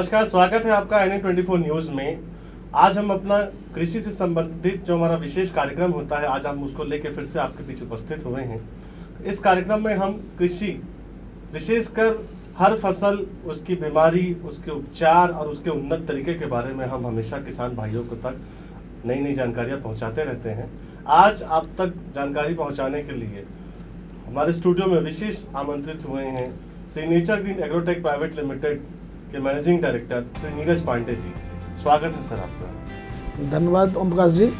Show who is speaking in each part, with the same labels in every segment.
Speaker 1: नमस्कार, स्वागत है आपका NM24 न्यूज में। आज हम अपना कृषि से संबंधित जो हमारा विशेष कार्यक्रम होता है, आज हम उसको लेकर फिर से आपके बीच उपस्थित हुए हैं। इस कार्यक्रम में हम कृषि, विशेषकर हर फसल, उसकी बीमारी, उसके उपचार और उसके उन्नत तरीके के बारे में हम हमेशा किसान भाइयों को तक नई नई जानकारियां पहुंचाते रहते हैं। आज आप तक जानकारी पहुंचाने के लिए हमारे स्टूडियो में विशेष आमंत्रित हुए हैं Shri nature green agrotech private limited के मैनेजिंग डायरेक्टर श्री नीरज पांडे जी। स्वागत है सर आपका।
Speaker 2: धन्यवाद ओम प्रकाश जी।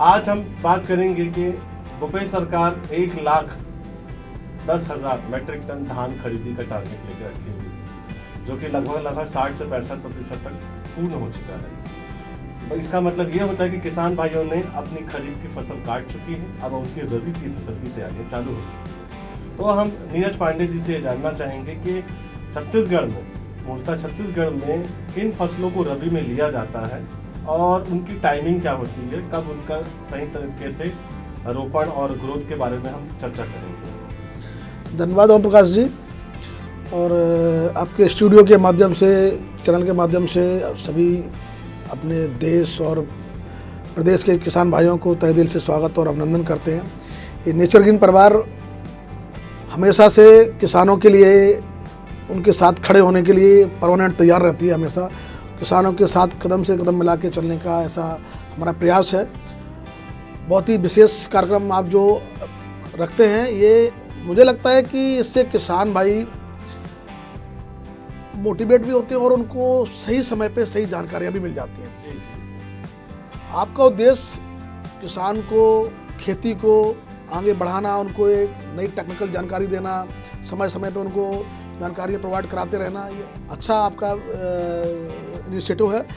Speaker 1: आज हम बात करेंगे कि भूपेश सरकार 1,10,000 मैट्रिक टन धान खरीदी का टारगेट लेकर रखी हुई, जो कि लगभग 60 से 65% तक पूर्ण हो चुका है। तो इसका मतलब ये होता है कि किसान भाइयों ने अपनी खरीफ की फसल काट चुकी है, अब उनकी रबी की फसल की तैयारियां चालू हो चुकी है। तो हम नीरज पांडे जी से ये जानना चाहेंगे कि छत्तीसगढ़ में, मूलतः छत्तीसगढ़ में किन फसलों को रबी में लिया जाता है और उनकी टाइमिंग क्या होती है, कब उनका सही तरीके से रोपण और ग्रोथ के बारे में हम चर्चा करेंगे।
Speaker 2: धन्यवाद ओम प्रकाश जी। और आपके स्टूडियो के माध्यम से, चैनल के माध्यम से सभी अपने देश और प्रदेश के किसान भाइयों को तहे दिल से स्वागत और अभिनंदन करते हैं। ये नेचर ग्रीन परिवार हमेशा से किसानों के लिए, उनके साथ खड़े होने के लिए परमानेंट तैयार रहती है। हमेशा किसानों के साथ कदम से कदम मिला के चलने का ऐसा हमारा प्रयास है। बहुत ही विशेष कार्यक्रम आप जो रखते हैं, ये मुझे लगता है कि इससे किसान भाई मोटिवेट भी होते हैं और उनको सही समय पे सही जानकारियाँ भी मिल जाती हैं। आपका उद्देश्य किसान को, खेती को आगे बढ़ाना, उनको एक नई टेक्निकल जानकारी देना, समय समय पे उनको जानकारियाँ प्रोवाइड कराते रहना, ये अच्छा आपका इनिशिएटिव है।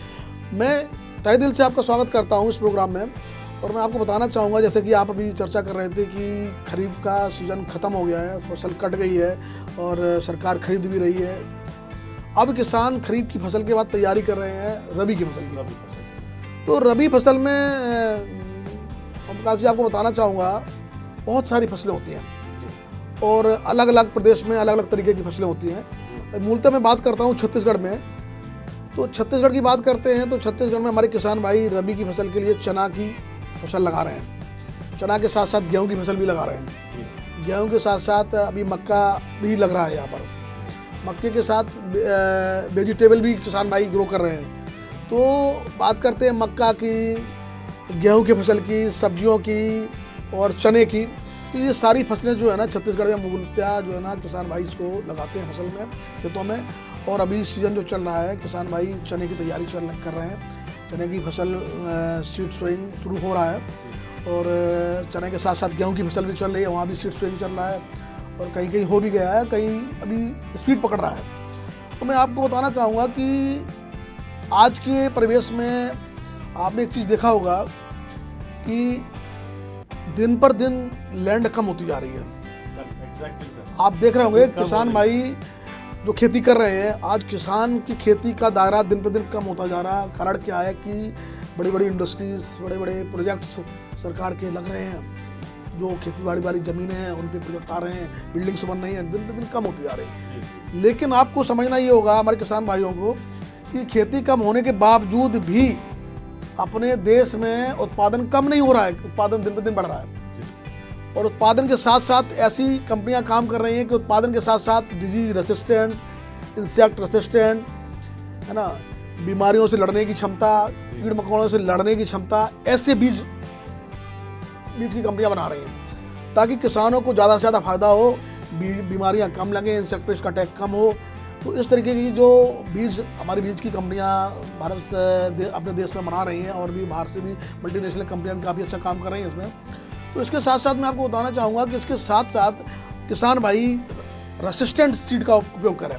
Speaker 2: मैं तहे दिल से आपका स्वागत करता हूँ इस प्रोग्राम में। और मैं आपको बताना चाहूँगा, जैसे कि आप अभी चर्चा कर रहे थे कि खरीफ का सीज़न ख़त्म हो गया है, फसल कट गई है और सरकार खरीद भी रही है। अब किसान खरीफ की फसल के बाद तैयारी कर रहे हैं रबी की फसल की। तो रबी फसल में प्रकाश जी आपको बताना चाहूँगा, बहुत सारी फसलें होती हैं और अलग अलग प्रदेश में अलग अलग तरीके की फसलें होती हैं। मूलतः मैं बात करता हूँ छत्तीसगढ़ में। तो छत्तीसगढ़ की बात करते हैं तो छत्तीसगढ़ में हमारे किसान भाई रबी की फसल के लिए चना की फसल लगा रहे हैं। चना के साथ साथ गेहूँ की फसल भी लगा रहे हैं। गेहूँ के साथ साथ अभी मक्का भी लग रहा है यहाँ पर। मक्के के साथ वेजिटेबल भी किसान भाई ग्रो कर रहे हैं। तो बात करते हैं मक्का की, गेहूँ की फसल की, सब्जियों की और चने की। तो ये सारी फसलें जो है ना छत्तीसगढ़ में मूलतः जो है ना किसान भाई इसको लगाते हैं फसल में, खेतों में। और अभी सीज़न जो चल रहा है, किसान भाई चने की तैयारी कर रहे हैं। चने की फसल सीड सोइंग शुरू हो रहा है और चने के साथ साथ गेहूं की फसल भी चल रही है, वहाँ भी सीड सोइंग चल रहा है और कहीं कहीं हो भी गया है, कहीं अभी स्पीड पकड़ रहा है। तो मैं आपको बताना चाहूँगा कि आज के परिवेश में आपने एक चीज़ देखा होगा कि दिन पर दिन लैंड कम होती जा रही है। आप देख रहे होंगे किसान भाई जो खेती कर रहे हैं, आज किसान की खेती का दायरा दिन पर दिन कम होता जा रहा है। कारण क्या है कि बड़ी बड़ी इंडस्ट्रीज, बड़े बड़े प्रोजेक्ट्स सरकार के लग रहे हैं। जो खेती बाड़ी वाली ज़मीनें हैं उन पे प्रोजेक्ट आ रहे हैं, बिल्डिंग्स बन रही हैं, दिन पर दिन कम होती जा रही है। लेकिन आपको समझना ये होगा हमारे किसान भाइयों को कि खेती कम होने के बावजूद भी अपने देश में उत्पादन कम नहीं हो रहा है, उत्पादन दिन पर दिन बढ़ रहा है। और उत्पादन के साथ साथ ऐसी कंपनियां काम कर रही हैं कि उत्पादन के साथ साथ डिजीज रेसिस्टेंट, इंसेक्ट रेसिस्टेंट, है ना, बीमारियों से लड़ने की क्षमता, कीड़ मकोड़ों से लड़ने की क्षमता, ऐसे बीज की कंपनियां बना रही हैं ताकि किसानों को ज़्यादा से ज़्यादा फायदा हो, बीमारियां कम लगें, इंसेक्ट पेस्ट का अटैक कम हो। तो इस तरीके की जो बीज, हमारी बीज की कंपनियां भारत अपने देश में बना रही हैं और भी बाहर से भी मल्टीनेशनल कंपनियां भी काफ़ी अच्छा काम कर रही हैं इसमें। तो इसके साथ साथ मैं आपको बताना चाहूँगा कि इसके साथ साथ किसान भाई रेसिस्टेंट सीड का उपयोग करें,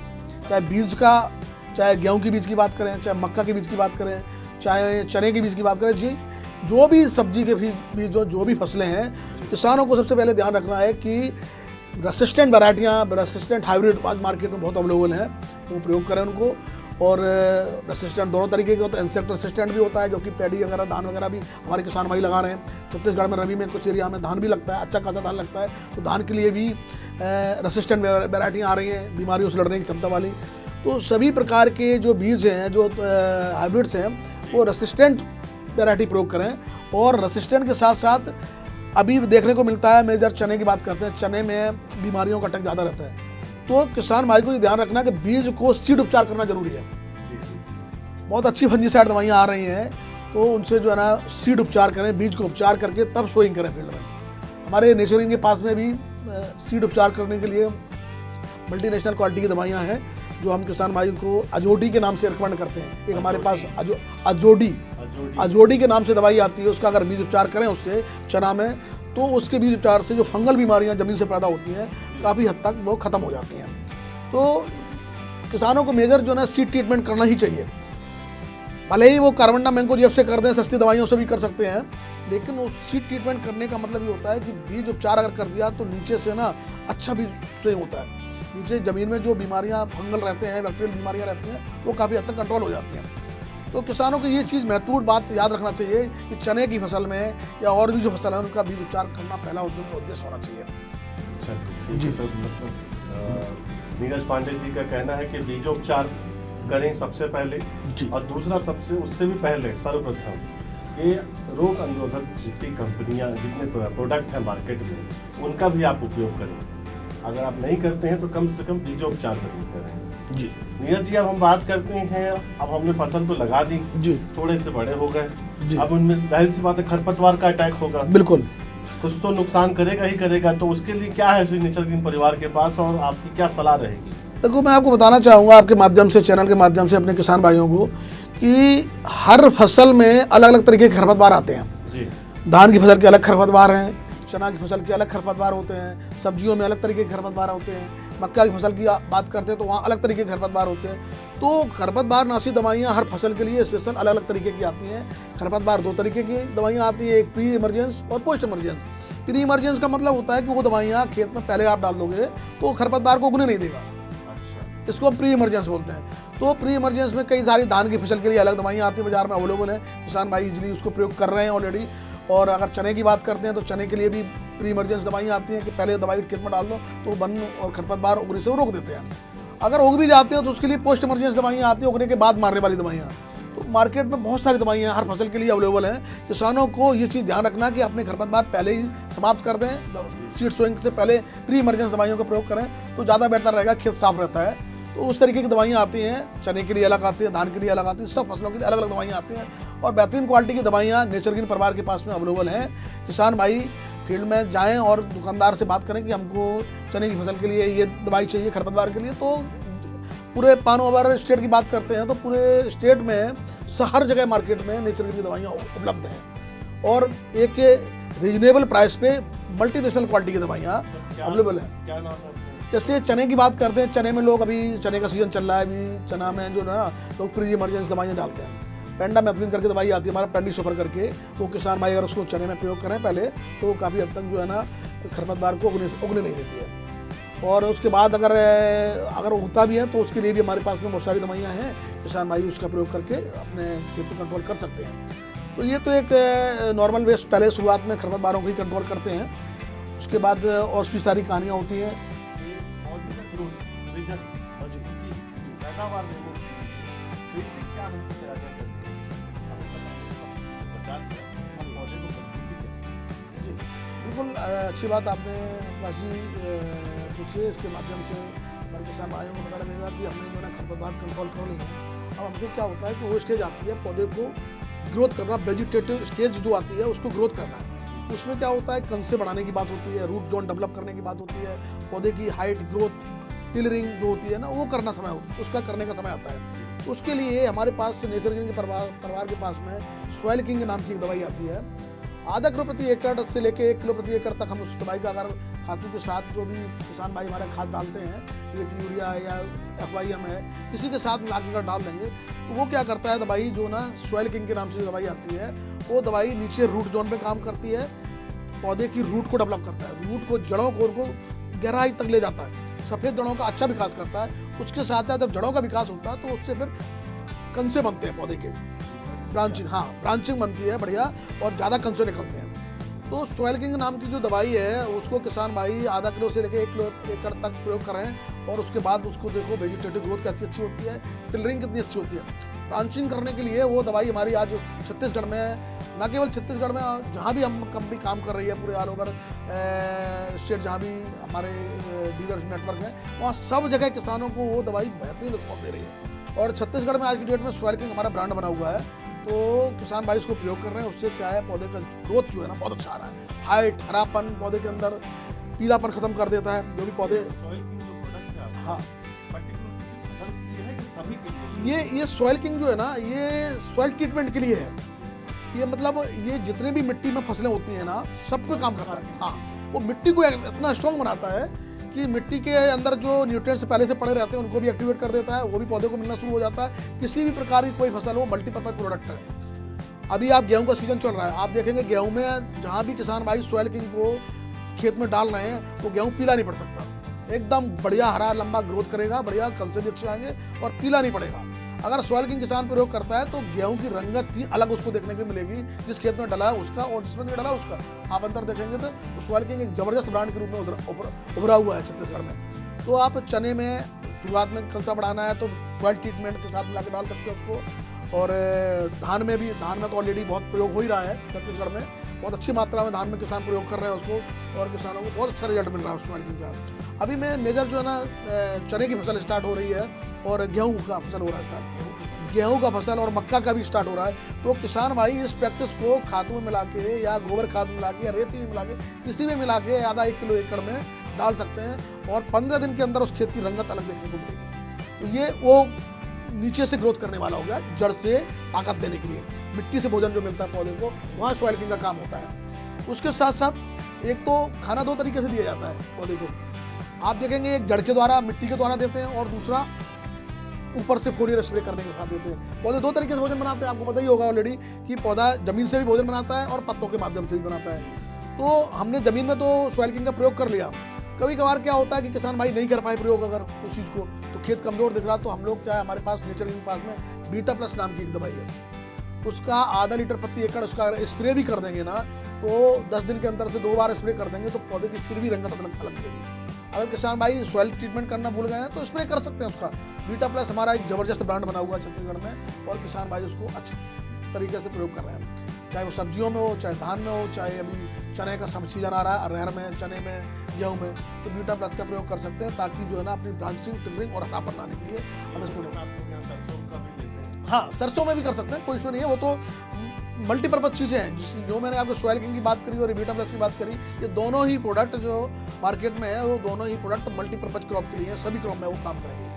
Speaker 2: चाहे बीज का, चाहे गेहूं की बीज की बात करें, चाहे मक्का की बीज की बात करें, चाहे चने की बीज की बात करें। जी, जो भी सब्जी के बीज, जो भी फसलें हैं, किसानों को सबसे पहले ध्यान रखना है कि रेसिस्टेंट वैरायटियाँ, रेसिस्टेंट हाइब्रिड आज मार्केट में बहुत अवेलेबल हैं, वो प्रयोग करें उनको। और रेसिस्टेंट दोनों तरीके के होता है, इंसेक्ट रेसिस्टेंट भी होता है जो कि पैडी वगैरह, धान वगैरह भी हमारे किसान भाई लगा रहे हैं। छत्तीसगढ़ में रबी में कुछ एरिया में धान भी लगता है, अच्छा खासा धान लगता है। तो धान के लिए भी रेसिस्टेंट वैरायटियाँ आ रही हैं, बीमारियों से लड़ने की क्षमता वाली। तो सभी प्रकार के जो बीज हैं, जो हाइब्रिड्स हैं, वो रेसिस्टेंट वैरायटी प्रयोग करें। और रेसिस्टेंट के साथ साथ अभी देखने को मिलता है, मेजर चने की बात करते हैं, चने में बीमारियों का अटैक ज़्यादा रहता है, तो किसान भाई को ये ध्यान रखना कि बीज को सीड उपचार करना जरूरी है। बहुत अच्छी फंजीसाइड दवाइयाँ आ रही हैं, तो उनसे जो है ना सीड उपचार करें, बीज को उपचार करके तब सोइंग करें फील्ड में। हमारे नेचरिंग के पास में भी सीड उपचार करने के लिए मल्टीनेशनल क्वालिटी की दवाइयाँ हैं, जो हम किसान भाई को अजोडी के नाम से रिकमेंड करते हैं। एक हमारे पास अजोडी के नाम से दवाई आती है, उसका अगर बीज उपचार करें उससे चना में, तो उसके बीज उपचार से जो फंगल बीमारियां ज़मीन से पैदा होती हैं काफ़ी हद तक वो ख़त्म हो जाती हैं। तो किसानों को मेजर जो है ना सीड ट्रीटमेंट करना ही चाहिए। भले ही वो कार्बन मैंगोजेब से कर दें, सस्ती दवाइयों से भी कर सकते हैं, लेकिन वो सीड ट्रीटमेंट करने का मतलब ये होता है कि बीज उपचार अगर कर दिया तो नीचे से ना अच्छा बीज स्विंग होता है। नीचे ज़मीन में जो बीमारियां फंगल रहते हैं, बैक्टीरियल बीमारियां रहती हैं, वो काफ़ी हद तक कंट्रोल हो जाती हैं। तो किसानों को ये चीज़ महत्वपूर्ण बात याद रखना चाहिए कि चने की फसल में या और भी जो फसल है उनका बीज उपचार करना पहला उद्देश्य होना चाहिए।
Speaker 1: जी सर, मतलब नीरज पांडे जी का कहना है कि बीजोपचार करें सबसे पहले, और दूसरा सबसे उससे भी पहले सर्वप्रथम ये रोग निरोधक जितनी कंपनियां, जितने प्रोडक्ट हैं मार्केट में, उनका भी आप उपयोग करें। अगर आप नहीं करते हैं तो कम से कम बीजोपचार जरूर करें।
Speaker 2: जी
Speaker 1: नीरज जी, अब हम बात करते हैं, अब हमने फसल तो लगा दी
Speaker 2: जी,
Speaker 1: थोड़े से बड़े हो गए, अब उनमें जाहिर सी बात है खरपतवार का अटैक होगा,
Speaker 2: बिल्कुल
Speaker 1: कुछ तो नुकसान करेगा ही करेगा। तो उसके लिए क्या है नेचर ग्रीन परिवार के पास, और आपकी क्या सलाह रहेगी?
Speaker 2: देखो, मैं आपको बताना चाहूँगा आपके माध्यम से, चैनल के माध्यम से अपने किसान भाइयों को, कि हर फसल में अलग अलग तरीके के खरपतवार आते हैं
Speaker 1: जी।
Speaker 2: धान की फसल के अलग खरपतवार हैं, चना की फसल के अलग खरपतवार होते हैं, सब्जियों में अलग तरीके के खरपतवार होते हैं, मक्का की फसल की बात करते हैं तो वहाँ अलग तरीके के खरपतवार होते हैं। तो खरपतवार नाशी दवाइयाँ हर फसल के लिए स्पेशल अलग अलग तरीके की आती हैं। खरपतवार दो तरीके की दवाइयाँ आती है, एक प्री इमरजेंस और पोस्ट इमरजेंस। प्री इमरजेंस का मतलब होता है कि वो दवाइयाँ खेत में पहले आप डाल दोगे तो खरपतवार को उगने नहीं देगा, इसको हम प्री इमरजेंस बोलते हैं। तो प्री इमरजेंस में कई सारी धान की फसल के लिए अलग दवाइयाँ आती हैं, बाजार में अवेलेबल है, किसान भाई इजीली उसको प्रयोग कर रहे हैं ऑलरेडी। और अगर चने की बात करते हैं तो चने के लिए भी प्री इमरजेंस दवाइयाँ आती हैं कि पहले दवाई खेत में डाल दो तो वन और खरपतवार उगने से वो रोक देते हैं। अगर उग भी जाते हैं तो उसके लिए पोस्ट इमरजेंस दवाइयाँ आती हैं, उगने के बाद मारने वाली दवाइयाँ। तो मार्केट में बहुत सारी दवाइयाँ हर फसल के लिए अवेलेबल हैं। किसानों को ये चीज़ ध्यान रखना कि अपने खरपतवार पहले ही समाप्त कर दें, सीड सोइंग से पहले प्री इमरजेंस दवाइयों का प्रयोग करें तो ज़्यादा बेहतर रहेगा, खेत साफ रहता है। तो उस तरीके की दवाइयाँ आती हैं, चने के लिए अलग आती हैं, धान के लिए अलग आती हैं, सब फसलों के लिए अलग अलग दवाइयाँ आती हैं। और बेहतरीन क्वालिटी की दवाइयाँ नेचर ग्रीन परिवार के पास में अवेलेबल हैं। किसान भाई फील्ड में जाएं और दुकानदार से बात करें कि हमको चने की फसल के लिए ये दवाई चाहिए, खरपतवार के लिए। तो पूरे पानो ओवर स्टेट की बात करते हैं तो पूरे स्टेट में हर जगह मार्केट में नेचर ग्रीन की दवाइयाँ उपलब्ध हैं, और एक रीजनेबल प्राइस पे मल्टीनेशनल क्वालिटी की दवाइयाँ अवेलेबल हैं।
Speaker 1: क्या नाम है?
Speaker 2: जैसे चने की बात करते हैं, चने में लोग अभी चने का सीजन चल रहा है, अभी चना में जो है ना लोग प्री इमरजेंस दवाइयाँ डालते हैं। पेंडामेथ्रिन करके दवाई आती है हमारा पेंडिसोफर करके, तो किसान भाई अगर उसको चने में प्रयोग करें पहले तो काफ़ी हद तक जो है ना खरपतवार को उगने नहीं देती है। और उसके बाद अगर उगता भी है तो उसके लिए भी हमारे पास में बहुत सारी दवाइयाँ हैं, किसान भाई उसका प्रयोग करके अपने खेत को कंट्रोल कर सकते हैं। तो ये तो एक नॉर्मल वेस्ट पहले शुरुआत में खरपतवारों को ही कंट्रोल करते हैं, उसके बाद और भी सारी कहानियाँ होती हैं। जी बिल्कुल, अच्छी बात आपने प्रकाश जी पूछी है। इसके माध्यम से हमारे किसान भाइयों को पता लगेगा कि हमने जो है ना खरपतवार कंट्रोल कर ली है। अब हमको क्या होता है कि वो स्टेज आती है पौधे को ग्रोथ करना, वेजिटेटिव स्टेज जो आती है उसको ग्रोथ करना है। उसमें क्या होता है, कंसे बढ़ाने की बात होती है, रूट जोन डेवलप करने की बात होती है, पौधे की हाइट ग्रोथ टिलरिंग जो होती है ना वो करना समय होता है, उसका करने का समय आता है। उसके लिए हमारे पास नेचर ग्रीन के परिवार के पास में सॉइल किंग नाम की एक दवाई आती है। आधा किलो प्रति एकड़ से लेके 1 किलो प्रति एकड़ तक हम उस दवाई का अगर खादों के साथ जो भी किसान भाई हमारे खाद डालते हैं, DAP यूरिया है या FYM है, किसी के साथ मिला के डाल देंगे तो वो क्या करता है, दवाई जो ना सॉइल किंग के नाम से जो दवाई आती है वो दवाई नीचे रूट जोन पे काम करती है, पौधे की रूट को डेवलप करता है, रूट को जड़ों को गहराई तक ले जाता है, सफ़ेद जड़ों का अच्छा विकास करता है। उसके साथ साथ जब जड़ों का विकास होता है तो उससे फिर कंसे बनते हैं पौधे के, ब्रांचिंग, हाँ ब्रांचिंग बनती है बढ़िया और ज़्यादा कंसे निकलते हैं। तो सॉइल किंग नाम की जो दवाई है उसको किसान भाई आधा किलो से लेकर 1 किलो एकड़ तक प्रयोग करें और उसके बाद उसको देखो वेजिटेटिव ग्रोथ कैसी अच्छी होती है, टिलरिंग कितनी अच्छी होती है। ब्रांचिंग करने के लिए वो दवाई हमारी आज छत्तीसगढ़ में, न केवल छत्तीसगढ़ में, जहाँ भी हम कंपनी काम कर रही है पूरे ऑल ओवर स्टेट, जहाँ भी हमारे डीलर नेटवर्क है, वहाँ सब जगह किसानों को वो दवाई बेहतरीन रिस्पॉन्स दे रही है। और छत्तीसगढ़ में आज की डेट में सॉइल किंग हमारा ब्रांड बना हुआ है, तो किसान भाई इसको प्रयोग कर रहे हैं। उससे क्या है, पौधे का ग्रोथ जो है ना बहुत अच्छा आ रहा है, हाइट, हरापन, पौधे के अंदर पीलापन खत्म कर देता है जो भी पौधे। हाँ, ये सॉइल किंग जो है ना, ये सॉइल ट्रीटमेंट के लिए है। ये मतलब ये जितने भी मिट्टी में फसलें होती हैं ना, सब पे काम करता है। हाँ, वो मिट्टी को इतना स्ट्रॉन्ग बनाता है कि मिट्टी के अंदर जो न्यूट्रिएंट्स पहले से पड़े रहते हैं उनको भी एक्टिवेट कर देता है, वो भी पौधे को मिलना शुरू हो जाता है। किसी भी प्रकार की कोई फसल हो, मल्टीपर्पज प्रोडक्ट है। अभी आप गेहूं का सीजन चल रहा है, आप देखेंगे गेहूं में जहां भी किसान भाई सॉइल किंग को खेत में डाल रहे हैं, वो गेहूं पीला नहीं पड़ सकता, एकदम बढ़िया हरा लंबा ग्रोथ करेगा, बढ़िया कल्से भी अच्छे आएंगे और पीला नहीं पड़ेगा। अगर सॉइल किंग किसान प्रयोग करता है तो गेहूं की रंगत ही अलग उसको देखने को मिलेगी, जिस खेत में डला है उसका और जिसमें नहीं डला उसका आप अंतर देखेंगे। तो सॉइल किंग एक जबरदस्त ब्रांड के रूप में उभरा हुआ है छत्तीसगढ़ में। तो आप चने में शुरुआत में कलसा बढ़ाना है तो सॉइल ट्रीटमेंट के साथ मिला के डाल सकते हैं उसको। और धान में तो ऑलरेडी बहुत प्रयोग हो ही रहा है छत्तीसगढ़ में, बहुत अच्छी मात्रा में धान में किसान प्रयोग कर रहे हैं उसको और किसानों को बहुत अच्छा रिजल्ट मिल रहा है सॉइल किंग का। अभी में मेजर जो है ना चने की फसल स्टार्ट हो रही है और गेहूं का फसल हो रहा है स्टार्ट, गेहूं का फसल और मक्का का भी स्टार्ट हो रहा है। तो किसान भाई इस प्रैक्टिस को खाद में मिला के या गोबर खाद में मिला के या रेती में मिला के किसी में मिला के आधा 1 किलो एकड़ में डाल सकते हैं और 15 दिन के अंदर उस खेत की रंगत अलग देखने को मिलेगी। तो ये वो नीचे से ग्रोथ करने वाला हो गया, जड़ से ताकत देने के लिए, मिट्टी से भोजन जो मिलता है पौधे को, वहाँ सॉइल किंग का काम होता है। उसके साथ साथ एक तो खाना 2 तरीके से दिया जाता है पौधे को, आप देखेंगे एक जड़ के द्वारा मिट्टी के द्वारा देते हैं और दूसरा ऊपर से फोलियर स्प्रे करने के साथ देते हैं। पौधे 2 तरीके से भोजन बनाते हैं, आपको पता ही होगा ऑलरेडी कि पौधा जमीन से भी भोजन बनाता है और पत्तों के माध्यम से भी बनाता है। तो हमने जमीन में तो सॉइल किंग का प्रयोग कर लिया। कभी कभार क्या होता है कि किसान भाई नहीं कर पाए प्रयोग अगर उस चीज़ को, तो खेत कमजोर दिख रहा, तो हम लोग क्या है, हमारे पास नेचर के पास में बीटा प्लस नाम की एक दवाई है, उसका आधा लीटर प्रति एकड़ उसका स्प्रे भी कर देंगे ना, तो 10 दिन के अंदर से 2 बार स्प्रे कर देंगे तो पौधे की फिर भी रंगत अलग लगेगी। अगर किसान भाई सॉइल ट्रीटमेंट करना भूल गए हैं तो स्प्रे कर सकते हैं उसका। बीटा प्लस हमारा एक जबरदस्त ब्रांड बना हुआ है छत्तीसगढ़ में और किसान भाई उसको अच्छे तरीके से प्रयोग कर रहे हैं, चाहे वो सब्जियों में हो, चाहे धान में हो, चाहे अभी चने का सब सीजन आ रहा है अरहर में, चने में, गेहूं में, तो बीटा प्लस का प्रयोग कर सकते हैं ताकि जो है ना अपनी ब्रांचिंग, टिलरिंग और हरापन लाने के लिए हम इसको हाँ सरसों में भी कर सकते हैं, कोई इशू नहीं है। वो तो मल्टीपर्पज चीज़ें हैं, जो मैंने आपको सॉइल किंग की बात करी और बीटा प्लस की बात करी, ये दोनों ही प्रोडक्ट जो मार्केट में है वो दोनों ही प्रोडक्ट मल्टीपर्पज क्रॉप के लिए है, सभी क्रॉप में वो काम करेंगे।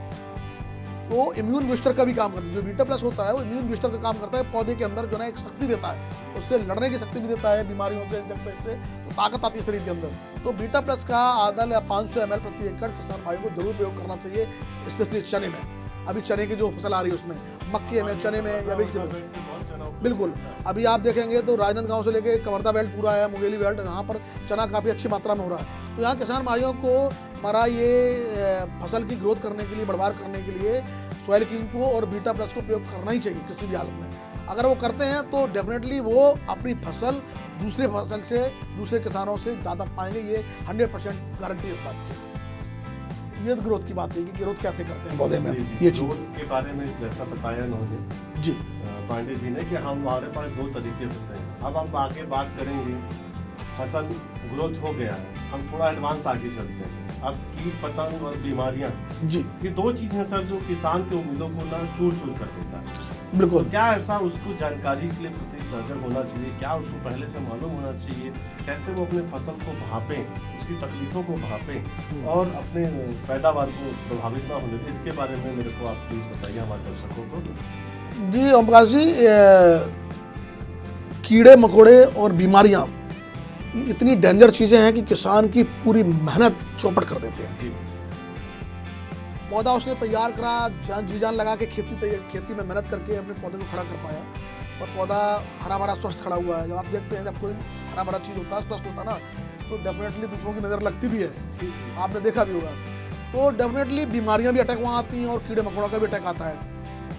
Speaker 2: तो इम्यून बूस्टर का भी काम करता है, जो बीटा प्लस होता है वो इम्यून बूस्टर का काम करता है, पौधे के अंदर जो है एक शक्ति देता है, उससे लड़ने की शक्ति भी देता है बीमारियों से, इंसेक्ट से, तो ताकत आती है शरीर के अंदर। तो बीटा प्लस का आधा या 500 ml प्रति एकड़ किसान भाई को जरूर प्रयोग करना चाहिए, स्पेशली चने में। अभी चने की जो फसल आ रही है उसमें, मक्के में, चने में या बिल्कुल। अभी आप देखेंगे तो राजनांदगांव से लेके कवर्धा बेल्ट पूरा है, मुंगेली बेल्ट, यहाँ पर चना काफ़ी अच्छी मात्रा में हो रहा है। तो यहाँ किसान भाइयों को हमारा ये फसल की ग्रोथ करने के लिए, बढ़वार करने के लिए सॉइल किंग को और बीटा प्लस को प्रयोग करना ही चाहिए किसी भी हालत में। अगर वो करते हैं तो डेफिनेटली वो अपनी फसल दूसरे फसल से, दूसरे किसानों से ज़्यादा पाएंगे, ये 100% गारंटी है इस बात की। ये ग्रोथ की बात है कि ग्रोथ कैसे करते हैं पौधे में, ये चीज़
Speaker 1: के बारे में जैसा बताया उन्होंने
Speaker 2: जी
Speaker 1: पांडे जी ने कि हमारे पास 2 तरीके होते हैं। अब हम आगे बात करेंगे, फसल ग्रोथ हो गया है, हम थोड़ा एडवांस आगे चलते हैं। अब कीट पतंग और बीमारियां
Speaker 2: जी,
Speaker 1: ये 2 चीज़ हैं सर जो किसान के उम्मीदों को ना चूर चूर कर देता है।
Speaker 2: बिल्कुल।
Speaker 1: तो क्या ऐसा उसको जानकारी के लिए प्रति सजग होना चाहिए, क्या उसको पहले से मालूम होना चाहिए, कैसे वो अपने फसल को भापें, उसकी तकलीफों को भापें और अपने पैदावार को प्रभावित ना होने दें, इसके बारे में मेरे को आप प्लीज़ बताइए हमारे दर्शकों को।
Speaker 2: जी ओमप्रकाश जी, कीड़े मकोड़े और बीमारियां इतनी डेंजर चीज़ें हैं कि किसान की पूरी मेहनत चौपट कर देते हैं।
Speaker 1: जी,
Speaker 2: पौधा उसने तैयार करा, जान जी जान लगा के खेती में मेहनत करके अपने पौधे को खड़ा कर पाया और पौधा हरा भरा स्वस्थ खड़ा हुआ है। जब आप देखते हैं जब कोई हरा भरा चीज़ होता है, स्वस्थ होता है ना, तो डेफिनेटली दूसरों की नज़र लगती भी है, आपने देखा भी होगा। तो डेफिनेटली बीमारियां भी अटैक वहाँ आती हैं और कीड़े मकोड़ों का भी अटैक आता है।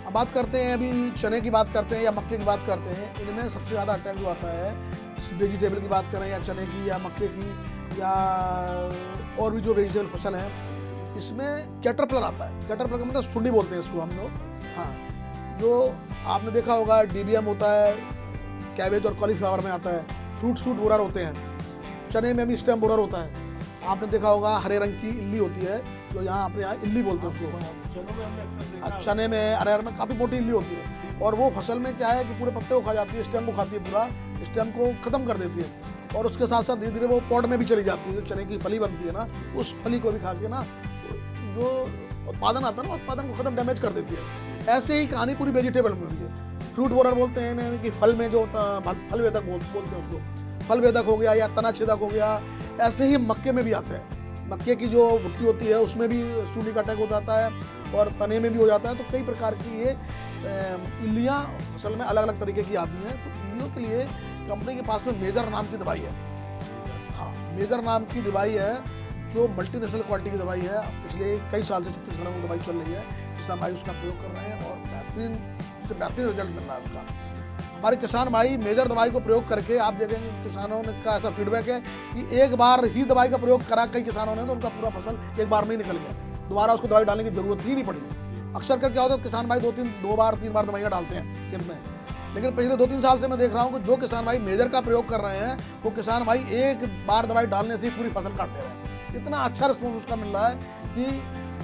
Speaker 2: अब बात करते हैं, अभी चने की बात करते हैं या मक्के की बात करते हैं, इनमें सबसे ज़्यादा अटैक जो आता है वेजिटेबल की बात करें या चने की या मक्के की या और भी जो वेजिटेबल फसल है, इसमें कैटरपिलर आता है। कैटरपिलर का मतलब सुंडी बोलते हैं इसको हम लोग। हाँ, जो आपने देखा होगा डीबीएम होता है, कैबेज और कॉलीफ्लावर में आता है, फ्रूट बोरर होते हैं, चने में भी स्टेम बोरर होता है। आपने देखा होगा हरे रंग की इल्ली होती है, जो यहाँ अपने यहाँ इल्ली बोलते हैं उसको। चने में अरहर में काफ़ी मोटी इल्ली होती है, और वो फसल में क्या है कि पूरे पत्ते को खा जाती है, स्टेम को खाती है, पूरा स्टेम को ख़त्म कर देती है। और उसके साथ साथ धीरे धीरे वो पॉट में भी चली जाती है। जो चने की फली बनती है ना, उस फली को भी खा के ना जो उत्पादन आता है ना, उत्पादन को ख़त्म डैमेज कर देती है। ऐसे ही कहानी पूरी वेजिटेबल में भी है। फ्रूट बोरर बोलते हैं यानी कि फल में जो फल वेदक बोलते हैं उसको, फल वेदक हो गया या तना छेदक हो गया। ऐसे ही मक्के में भी आता है। मक्के की जो भुट्टी होती है उसमें भी सुंडी का अटैक हो जाता है, और तने में भी हो जाता है। तो कई प्रकार की ये इल्लियाँ फसल में अलग अलग तरीके की आती हैं। तो इल्लियों के लिए कंपनी के पास में मेजर नाम की दवाई है। हाँ, मेजर नाम की दवाई है, जो मल्टीनेशनल क्वालिटी की दवाई है। पिछले कई साल से छत्तीसगढ़ में दवाई चल रही है, किसान भाई उसका प्रयोग कर रहे हैं और बेहतरीन रिजल्ट मिल रहा है उसका। हमारे किसान भाई मेजर दवाई को प्रयोग करके आप देखेंगे किसानों ने का ऐसा फीडबैक है कि एक बार ही दवाई का प्रयोग करा कई किसानों ने, तो उनका पूरा फसल एक बार में ही निकल गया। दोबारा उसको दवाई डालने की जरूरत ही नहीं पड़ी। अक्सर कर क्या होता है, किसान भाई दो बार तीन बार दवाइयाँ डालते हैं खेत में, लेकिन पिछले 2-3 साल से मैं देख रहा हूँ कि जो किसान भाई मेजर का प्रयोग कर रहे हैं, वो किसान भाई एक बार दवाई डालने से ही पूरी फसल काट ले रहे हैं। इतना अच्छा रिस्पॉन्स उसका मिल रहा है कि,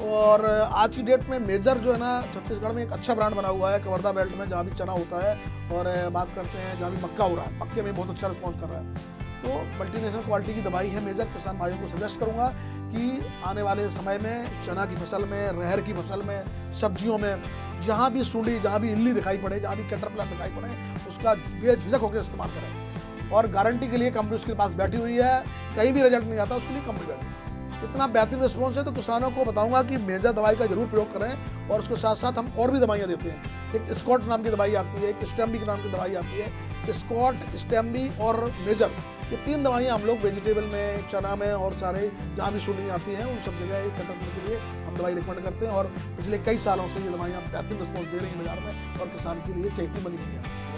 Speaker 2: और आज की डेट में मेजर जो है ना, छत्तीसगढ़ में एक अच्छा ब्रांड बना हुआ है कवर्धा बेल्ट में, जहाँ भी चना होता है। और बात करते हैं जहाँ भी मक्का हो रहा है, मक्के में बहुत अच्छा रिस्पॉन्स कर रहा है। तो मल्टीनेशनल क्वालिटी की दवाई है मेजर। किसान भाइयों को सजेस्ट करूंगा कि आने वाले समय में चना की फसल में, रहर की फसल में, सब्जियों में, जहाँ भी सुंडी, जहाँ भी इल्ली दिखाई पड़े, जहाँ भी कैटरपिलर दिखाई पड़े, उसका बेझिझक होकर इस्तेमाल करें। और गारंटी के लिए कंपनी उसके पास बैठी हुई है, कहीं भी रिजल्ट नहीं आता उसके लिए कंपनी बैठी। इतना बेहतरीन रिस्पॉन्स है, तो किसानों को बताऊंगा कि मेजर दवाई का जरूर प्रयोग करें। और उसके साथ साथ हम और भी दवाइयाँ देते हैं। एक स्कॉट नाम की दवाई आती है, एक स्टेम्बी नाम की दवाई आती है। स्कॉट, स्टेम्बी और मेजर, ये 3 दवाइयाँ हम लोग वेजिटेबल में, चना में और सारे जहाँ भी सुंडी आती हैं उन सब जगह कैटरपिलर के लिए हम दवाई रिकमेंड करते हैं। और पिछले कई सालों से ये दवाइयाँ बेहतरीन रिस्पॉन्स दे रही हैं बाजार में, और किसान के लिए चहेती बनी हुई है।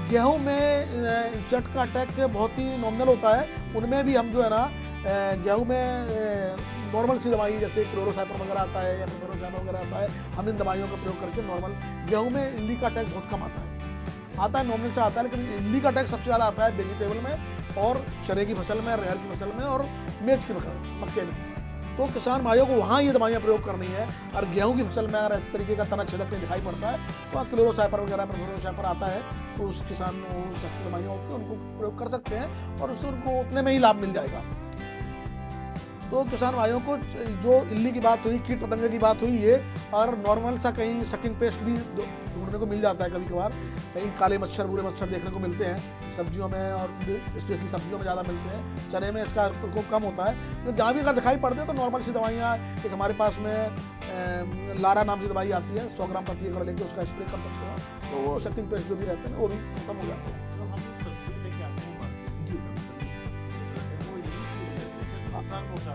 Speaker 2: गेहूँ में इंसेक्ट का अटैक बहुत ही नॉमिनल होता है। उनमें भी हम जो है ना, गेहूँ में नॉर्मल सी दवाई जैसे क्लोरोसाइपर वगैरह आता है या क्लोरोसाइपर वगैरह आता है, हम इन दवाइयों का प्रयोग करके नॉर्मल, गेहूँ में इल्ली का अटैक बहुत कम आता है नॉर्मल से आता है, लेकिन इल्ली का अटैक सबसे ज़्यादा आता है वेजिटेबल में और चने की फसल में, रहर की फसल में और मेज की फसल, मक्के में। तो किसान भाइयों को वहाँ ये दवाइयाँ प्रयोग करनी है। और गेहूं की फसल में अगर इस तरीके का तना छेदक नहीं दिखाई पड़ता है, तो क्लोरोसाइपर वगैरह पर क्लोरोसाइपर आता है, तो उस किसान को सस्ती दवाइयाँ होती हैं उनको प्रयोग कर सकते हैं और उससे उनको उतने में ही लाभ मिल जाएगा। तो किसान भाइयों को जो इल्ली की बात हुई, कीट पतंगे की बात हुई ये, और नॉर्मल सा कहीं सकिंग पेस्ट भी ढूंढने को मिल जाता है कभी कभार, कहीं काले मच्छर, बुरे मच्छर देखने को मिलते हैं सब्जियों में, और स्पेशली सब्जियों में ज़्यादा मिलते हैं। चने में इसका प्रकोप कम होता है। तो जहाँ भी अगर दिखाई पड़ते हैं तो नॉर्मल सी दवाइयाँ, एक हमारे पास में लारा नाम की दवाई आती है, 100 ग्राम प्रति एकड़ लेके उसका स्प्रे कर सकते हैं, तो वो सकिंग पेस्ट जो भी रहते हैं वो भी खत्म हो जाते हैं।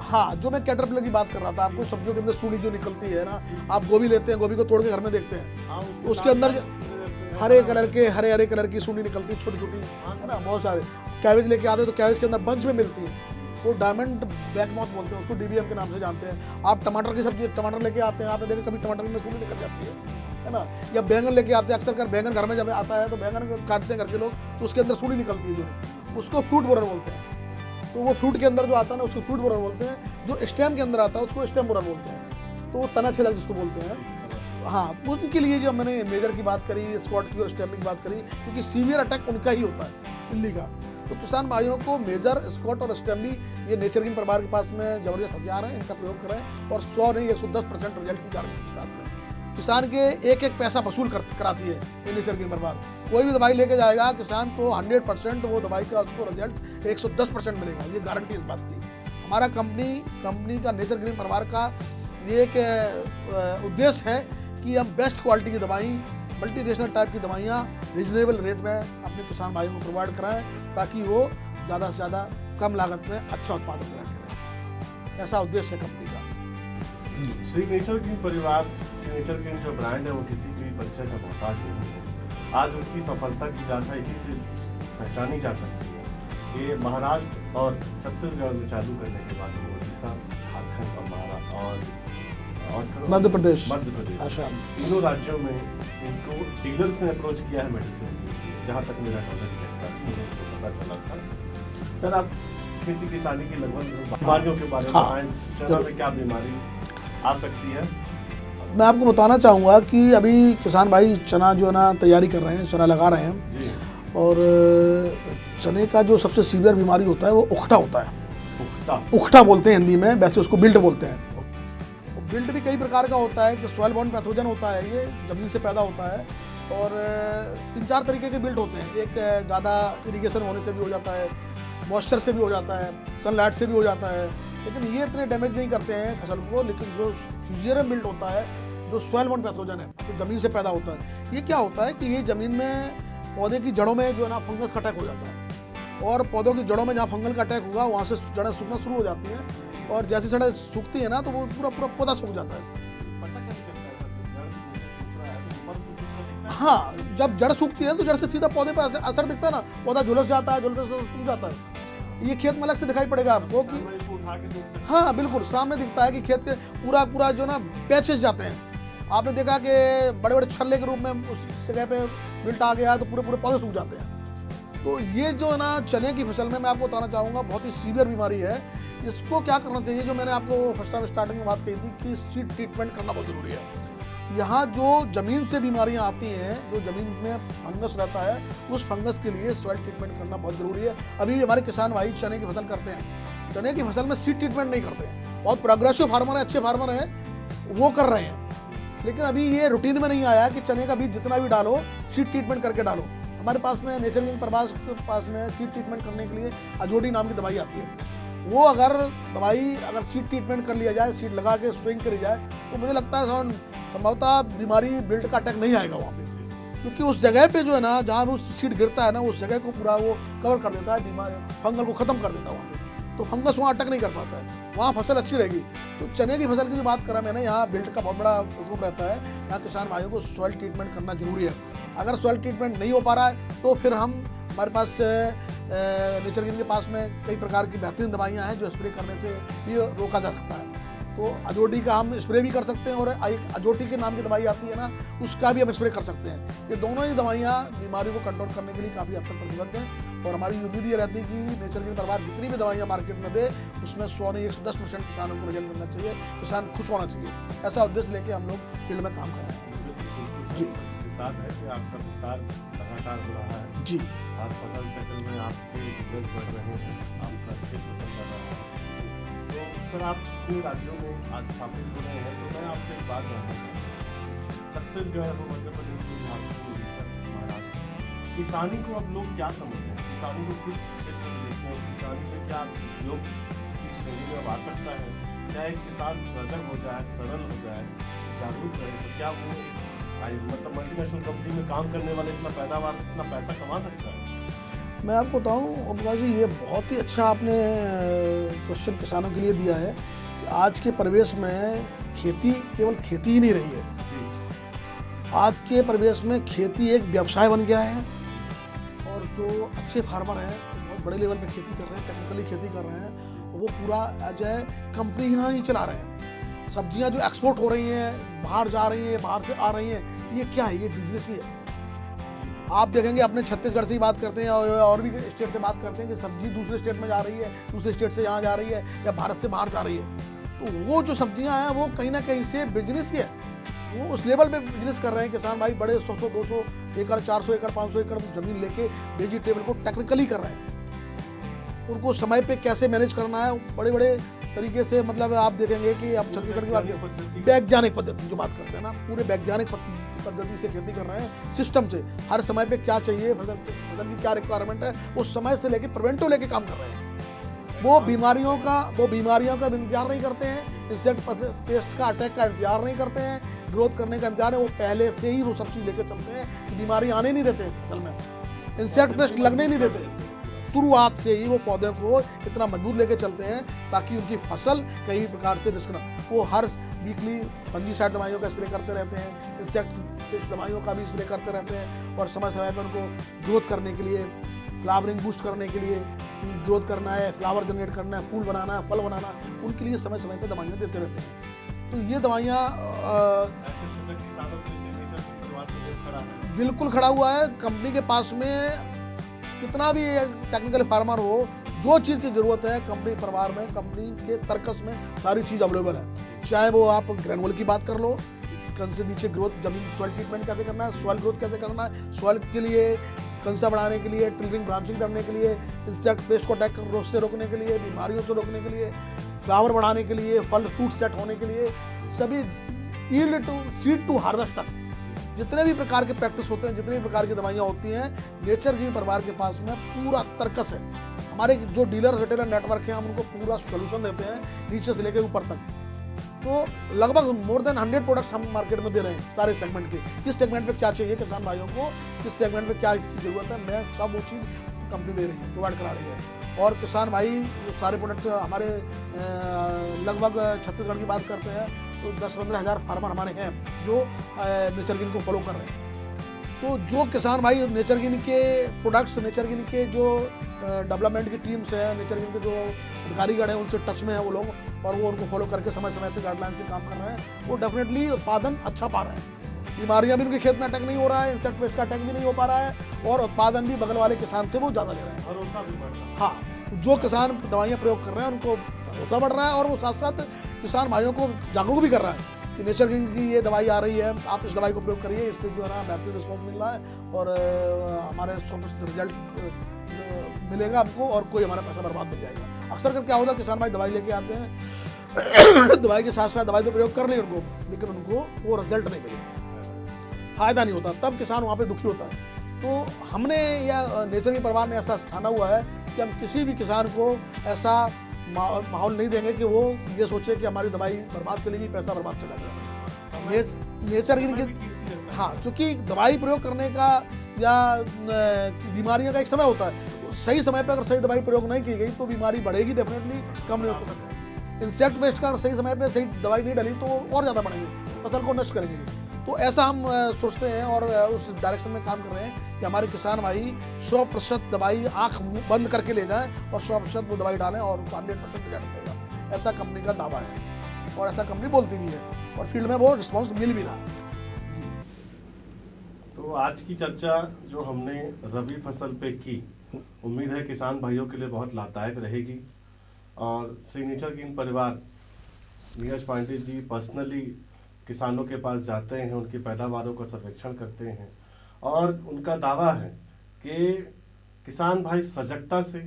Speaker 2: हाँ, जो मैं कैटरपिलर की बात कर रहा था आपको, सब्जियों के अंदर सूढ़ी जो निकलती है ना, आप गोभी लेते हैं, गोभी को तोड़ के घर में देखते हैं, उसके अंदर हरे हरे कलर की सूढ़ी निकलती है, छोटी छोटी, है ना, बहुत सारे। कैबेज लेके आते हैं तो कैबेज के अंदर बंच में मिलती है, वो डायमंड ब्लैक मॉथ बोलते हैं उसको, डीबीएम के नाम से जानते हैं। आप टमाटर की सब्जी, टमाटर लेके आते हैं, आपने देखा कभी टमाटर में सूढ़ी निकल जाती है ना, या बैंगन लेके आते हैं, अक्सर कर बैंगन घर में जब आता है तो बैंगन काटते हैं घर के लोग, तो उसके अंदर सूढ़ी निकलती है, जो उसको फ्रूट बोरर बोलते हैं। तो वो फ्रूट के अंदर जो आता है ना उसको फ्रूट बोरर बोलते हैं, जो स्टेम के अंदर आता है उसको स्टेम बोरर बोलते हैं, तो वो तना छेदक जिसको बोलते हैं। हाँ, उसके लिए जो मैंने मेजर की बात करी, स्कॉट की और स्टेम की बात करी, क्योंकि सीवियर अटैक उनका ही होता है, इल्ली का। तो किसान भाइयों को मेजर, स्कॉट और स्टेम्बी, ये नेचर गिन परिवार के पास में जबरदस्त हथियार हैं, इनका प्रयोग करें और 100 नहीं 110% रिजल्ट की गारंटी के साथ में। किसान के एक पैसा वसूल कराती है ये नेचर गिन परिवार। कोई भी दवाई लेके जाएगा किसान तो 100% वो दवाई का उसको रिजल्ट 110% मिलेगा, ये गारंटी इस बात की। हमारा कंपनी का नेचर ग्रीन परिवार का ये एक उद्देश्य है कि हम बेस्ट क्वालिटी की दवाई, मल्टीनेशनल टाइप की दवाइयाँ रिजनेबल रेट में अपने किसान भाइयों को प्रोवाइड कराएं, ताकि वो ज़्यादा से ज़्यादा कम लागत में अच्छा उत्पादन करें। ऐसा उद्देश्य है कंपनी का।
Speaker 1: श्री नेचर ग्रीन परिवार, श्री नेचर ग्रीन जो ब्रांड है वो किसी भी परिचय का मोहताज नहीं है। आज उनकी सफलता की गाथा इसी से पहचानी जा सकती है कि महाराष्ट्र और छत्तीसगढ़ में चालू करने के बाद उड़ीसा, झारखंड और महाराष्ट्र और
Speaker 2: मध्य प्रदेश,
Speaker 1: असम, तीनों राज्यों में इनको डीलर्स ने अप्रोच किया है मेडिसिन, जहाँ तक मेरा नॉलेज कहता है, मुझे पता चला था। सर, आप खेती किसानी की लगभग बीमारियों के बारे में बताएं, चना में क्या बीमारी आ सकती है?
Speaker 2: मैं आपको बताना चाहूँगा कि अभी किसान भाई चना जो है ना तैयारी कर रहे हैं, चना लगा रहे हैं
Speaker 1: जी।
Speaker 2: और चने का जो सबसे सीवियर बीमारी होता है वो उखटा होता है। उखटा बोलते हैं हिंदी में, वैसे उसको बिल्ट बोलते हैं। बिल्ट भी कई प्रकार का होता है कि सॉइल बॉर्न पैथोजन होता है, ये जमीन से पैदा होता है और 3-4 तरीके के बिल्ट होते हैं। एक ज़्यादा इरिगेशन होने से भी हो जाता है, मॉइस्चर से भी हो जाता है, सनलाइट से भी हो जाता है, लेकिन ये इतने डैमेज नहीं करते हैं फसल को। लेकिन जो फ्यूजियरम बिल्ट होता है, जो सॉइल बॉर्न पैथोजन है, जो ज़मीन से पैदा होता है, ये क्या होता है कि ये ज़मीन में पौधे की जड़ों में जो है ना फंगस का अटैक हो जाता है और पौधों की जड़ों में जहाँ फंगल का अटैक होगा वहाँ से जड़ें सूखना शुरू हो जाती हैं और जैसे जड़ें सूखती है ना तो वो पूरा पौधा सूख जाता है। हाँ, जब जड़ सूखती है तो जड़ से सीधा पौधे पर असर दिखता है ना, पौधा झुलस जाता है, झुलस सूख जाता है। ये खेत में अलग से दिखाई पड़ेगा आपको कि हाँ बिल्कुल सामने दिखता है कि खेत के पूरा जो ना पैचेस जाते हैं। आपने देखा कि बड़े बड़े छल्ले के रूप में उस जगह पे बिल्ट आ गया तो पूरे पौधे सूख जाते हैं। तो ये जो है ना चने की फसल में मैं आपको बताना चाहूँगा बहुत ही सीवियर बीमारी है। इसको क्या करना चाहिए, जो मैंने आपको फर्स्ट टाइम स्टार्टिंग में बात कही थी कि सीड ट्रीटमेंट करना बहुत ज़रूरी है। यहाँ जो ज़मीन से बीमारियाँ आती हैं, जो ज़मीन में फंगस रहता है, उस फंगस के लिए सॉइल ट्रीटमेंट करना बहुत ज़रूरी है। अभी भी हमारे किसान भाई चने की फसल करते हैं, चने की फसल में सीड ट्रीटमेंट नहीं करते हैं। बहुत प्रोग्रेसिव फार्मर है, अच्छे फार्मर हैं, वो कर रहे हैं, लेकिन अभी ये रूटीन में नहीं आया कि चने का बीज जितना भी डालो सीड ट्रीटमेंट करके डालो। हमारे पास में नेचरलिंग प्रभास के पास में सीड ट्रीटमेंट करने के लिए अजोडी नाम की दवाई आती है। वो अगर सीड ट्रीटमेंट कर लिया जाए, सीड लगा के स्विंग करी जाए, तो मुझे लगता है संभवतः बीमारी बिल्ट का अटैक नहीं आएगा वहाँ पे, क्योंकि उस जगह पे जो है ना जहाँ वो सीड गिरता है ना, उस जगह को पूरा वो कवर कर देता है, बीमारी फंगल को खत्म कर देता है वहाँ पे, तो फंगस वहाँ अटैक नहीं कर पाता है, वहाँ फसल अच्छी रहेगी। तो चने की फसल की जो बात करा मैंने, यहाँ बिल्ट का बहुत बड़ा प्रकोप रहता है। यहाँ किसान भाइयों को सॉइल ट्रीटमेंट करना जरूरी है। अगर सॉइल ट्रीटमेंट नहीं हो पा रहा है तो फिर हमारे पास नेचरगिन के पास में कई प्रकार की बेहतरीन दवाइयाँ हैं जो स्प्रे करने से भी रोका जा सकता है। तो अजोडी का हम स्प्रे भी कर सकते हैं और एक अजोटी के नाम की दवाई आती है ना, उसका भी हम स्प्रे कर सकते हैं। ये दोनों ही दवाइयाँ बीमारी को कंट्रोल करने के लिए काफ़ी हद तक प्रतिबद्ध हैं और हमारी उम्मीद ये रहती है कि नेचरगिन परिवार जितनी भी दवाइयाँ मार्केट में दे, उसमें 100 नहीं 110% किसानों को रिजल्ट मिलना चाहिए, किसान खुश होना चाहिए। ऐसा उद्देश्य लेके हम लोग फील्ड में काम कर रहे हैं। जी,
Speaker 1: साथ है कि आपका विस्तार लगातार हो रहा है
Speaker 2: जी,
Speaker 1: आप फसल चक्र में आपके बिजनेस बढ़ रहे हैं, आपका क्षेत्र बढ़ रहा है। तो सर, आप अपने राज्यों में आज स्थापित हो रहे हैं, तो मैं आपसे एक बात जानना चाहता हूँ, छत्तीसगढ़, मध्य प्रदेश, झारखंड, उड़ीसा, महाराष्ट्र, किसानी को अब लोग क्या समझते हैं? किसानी को किस क्षेत्र में देखते हैं? किसानी में क्या योग की श्रेणी में आ सकता है? क्या एक किसान सजग हो जाए, सरल हो जाए, जागरूक रहे, तो क्या वो मतलब मल्टीनेशनल कंपनी में काम करने वाले इतना पैदावार, इतना पैसा कमा सकता है?
Speaker 2: मैं आपको बताऊं ओमकार जी, ये बहुत ही अच्छा आपने क्वेश्चन किसानों के लिए दिया है कि आज के परिवेश में खेती केवल खेती ही नहीं रही है। आज के परिवेश में खेती एक व्यवसाय बन गया है और जो अच्छे फार्मर हैं, बहुत बड़े लेवल पे खेती कर रहे हैं, टेक्निकली खेती कर रहे हैं, वो पूरा एज ए कंपनी यहाँ ही चला रहे हैं। सब्जियां जो एक्सपोर्ट हो रही हैं, बाहर जा रही हैं, बाहर से आ रही हैं, ये क्या है? ये बिजनेस ही है। आप देखेंगे अपने छत्तीसगढ़ से ही बात करते हैं और भी स्टेट से बात करते हैं कि सब्जी दूसरे स्टेट में जा रही है, दूसरे स्टेट से यहाँ जा रही है या भारत से बाहर जा रही है। तो वो जो सब्जियां हैं वो कहीं ना कहीं से बिजनेस ही है। वो उस लेवल पे बिजनेस कर रहे हैं किसान भाई, बड़े 100-100, 200 एकड़, 400 एकड़, 500 एकड़ जमीन लेके वेजिटेबल को टेक्निकली कर रहे हैं। उनको समय पे कैसे मैनेज करना है, बड़े बड़े तरीके से, मतलब आप देखेंगे कि आप छत्तीसगढ़ की बात करें, वैज्ञानिक पद्धति जो बात करते हैं ना, पूरे वैज्ञानिक पद्धति से खेती कर रहे हैं, सिस्टम से। हर समय पे क्या चाहिए, फसल की क्या रिक्वायरमेंट है, उस समय से लेके प्रिवेंटिव लेके काम कर रहे हैं। वो बीमारियों का इंतजार नहीं करते हैं, इंसेक्ट पेस्ट का अटैक का इंतजार नहीं करते हैं, ग्रोथ करने का इंतजार है, वो पहले से ही वो सब चीज़ लेके चलते हैं। बीमारी आने नहीं देते फसल में, इंसेक्ट पेस्ट लगने नहीं देते। शुरुआत से ही वो पौधे को इतना मजबूत लेके चलते हैं ताकि उनकी फसल कई प्रकार से रिस्क ना। वो हर वीकली फंजीसाइड दवाइयों का स्प्रे करते रहते हैं, इंसेक्ट पेस्ट दवाइयों का भी स्प्रे करते रहते हैं और समय समय पर उनको ग्रोथ करने के लिए फ्लावरिंग बूस्ट करने के लिए, ग्रोथ करना है, फ्लावर जनरेट करना है, फूल बनाना है, फल बनाना, उनके लिए समय समय पे दवाइयाँ देते रहते हैं। तो ये दवाइयाँ
Speaker 1: ऐसे सजग किसानों के लिए नेचर गिन परिवार सहयोग खड़ा है।
Speaker 2: बिल्कुल खड़ा हुआ है। कंपनी के पास में कितना भी टेक्निकल फार्मर हो, जो चीज़ की ज़रूरत है कंपनी परिवार में, कंपनी के तर्कस में सारी चीज़ अवेलेबल है। चाहे वो आप ग्रेनुअल की बात कर लो, कन से नीचे ग्रोथ, जमीन सॉइल ट्रीटमेंट कैसे करना है, सॉइल ग्रोथ कैसे करना है, सॉइल के लिए कंसा बढ़ाने के लिए, टिलरिंग ब्रांचिंग करने के लिए, इंसेक्ट पेस्ट को अटैक से रोकने के लिए, बीमारियों से रोकने के लिए, फ्लावर बढ़ाने के लिए, फल फ्रूट सेट होने के लिए, सभी yield to seed to harvest तक जितने भी प्रकार के प्रैक्टिस होते हैं, जितने भी प्रकार की दवाइयाँ होती हैं, नेचर ग्रीन परिवार के पास में पूरा तर्कस है। हमारे जो डीलर रिटेलर नेटवर्क है, हम उनको पूरा सोल्यूशन देते हैं नीचे से लेकर ऊपर तक। तो लगभग मोर देन 100 प्रोडक्ट्स हम मार्केट में दे रहे हैं, सारे सेगमेंट के। किस सेगमेंट में क्या चाहिए किसान भाइयों को, किस सेगमेंट में क्या चीज़ ज़रूरत है, मैं सब वो चीज़ कंपनी दे रही है, प्रोवाइड करा रही है। और किसान भाई सारे प्रोडक्ट हमारे लगभग छत्तीसगढ़ की बात करते हैं तो 10-15 हज़ार फार्मर हमारे हैं जो नेचर गिन को फॉलो कर रहे हैं। तो जो किसान भाई नेचर गिन के प्रोडक्ट्स, नेचर गिन के जो डेवलपमेंट की टीम्स हैं, नेचर गिन के जो अधिकारीगण हैं, उनसे टच में है वो लोग, और वो उनको फॉलो करके समय समय पर गाइडलाइन से काम कर रहे हैं, वो डेफिनेटली उत्पादन अच्छा पा रहे हैं। बीमारियां भी उनके खेत में अटैक नहीं हो रहा है, इंसेक्ट पेस्ट का अटैक भी नहीं हो पा रहा है, और उत्पादन भी बगल वाले किसान से वो ज़्यादा ले रहे हैं।
Speaker 1: भरोसा भी बढ़ रहा है।
Speaker 2: हाँ, जो किसान दवाइयाँ प्रयोग कर रहे हैं उनको भरोसा बढ़ रहा है, और वो साथ साथ किसान भाइयों को जागरूक भी कर रहा है कि नेचर गिन की ये दवाई आ रही है, आप इस दवाई को प्रयोग करिए, इससे जो है ना बेहतरीन रिस्पॉन्स मिल रहा है, और हमारे 100% रिजल्ट मिलेगा आपको, और कोई हमारा पैसा बर्बाद नहीं जाएगा। अक्सर कर क्या होता है, किसान भाई दवाई लेके आते हैं दवाई के साथ साथ दवाई तो प्रयोग कर ली उनको, लेकिन उनको वो रिजल्ट नहीं मिलेगा, फायदा नहीं होता, तब किसान वहाँ पे दुखी होता है। तो हमने या नेचर की परिवार ने ऐसा ठाना हुआ है कि हम किसी भी किसान को ऐसा माहौल नहीं देंगे कि वो ये सोचे कि हमारी दवाई बर्बाद चलेगी, पैसा बर्बाद चला गया। नेचर की हाँ, क्योंकि दवाई प्रयोग करने का या बीमारियों का एक समय होता है, सही समय पर अगर सही दवाई प्रयोग नहीं की गई तो बीमारी बढ़ेगी, डेफिनेटली कम नहीं हो सकती। इंसेक्ट पेस्ट का सही समय पे सही दवाई नहीं डाली तो और ज़्यादा बढ़ेंगे, फसल को नष्ट करेंगे। तो ऐसा हम सोचते हैं और उस डायरेक्शन में काम कर रहे हैं कि हमारे किसान भाई 100% दवाई आँख बंद करके ले जाएं और 100% वो दवाई डालें और 100% रिजल्ट मिलेगा। ऐसा कंपनी का दावा है और ऐसा कंपनी बोलती भी है, और फील्ड में वो रिस्पॉन्स मिल भी रहा है।
Speaker 1: तो आज की चर्चा जो हमने रबी फसल पे की, उम्मीद है किसान भाइयों के लिए बहुत लाभदायक रहेगी। और श्री नेचर गिन परिवार नीरज पांडे जी पर्सनली किसानों के पास जाते हैं, उनकी पैदावारों का सर्वेक्षण करते हैं, और उनका दावा है कि किसान भाई सजगता से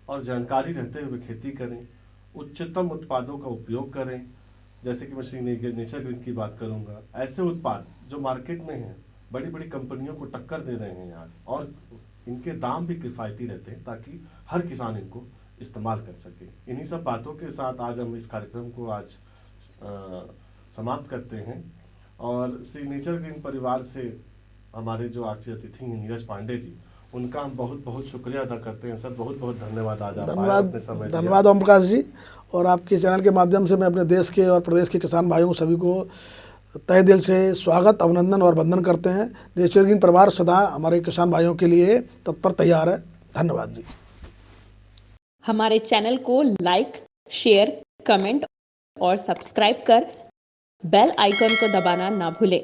Speaker 1: और जानकारी रहते हुए खेती करें, उच्चतम उत्पादों का उपयोग करें। जैसे कि मैं श्री नेचर गिन की बात करूंगा, ऐसे उत्पाद जो मार्केट में हैं, बड़ी बड़ी कंपनियों को टक्कर दे रहे हैं आज, और इनके दाम भी किफ़ायती रहते हैं ताकि हर किसान इनको इस्तेमाल कर सके। इन्हीं सब बातों के साथ आज हम इस कार्यक्रम को आज समाप्त करते हैं। और श्री नेचर ग्रीन परिवार से हमारे जो आज के अतिथि हैं नीरज पांडे जी, उनका हम बहुत बहुत शुक्रिया अदा करते हैं। सर बहुत बहुत धन्यवाद। आज
Speaker 2: धन्यवाद ओम प्रकाश जी, और आपके चैनल के माध्यम से मैं अपने देश के और प्रदेश के किसान भाइयों सभी को तहे दिल से स्वागत, अभिनंदन और वंदन करते हैं। नेचर ग्रीन परिवार सदा हमारे किसान भाइयों के लिए तत्पर तैयार है। धन्यवाद जी।
Speaker 3: हमारे चैनल को लाइक, शेयर, कमेंट और सब्सक्राइब कर बेल आइकन को दबाना ना भूलें।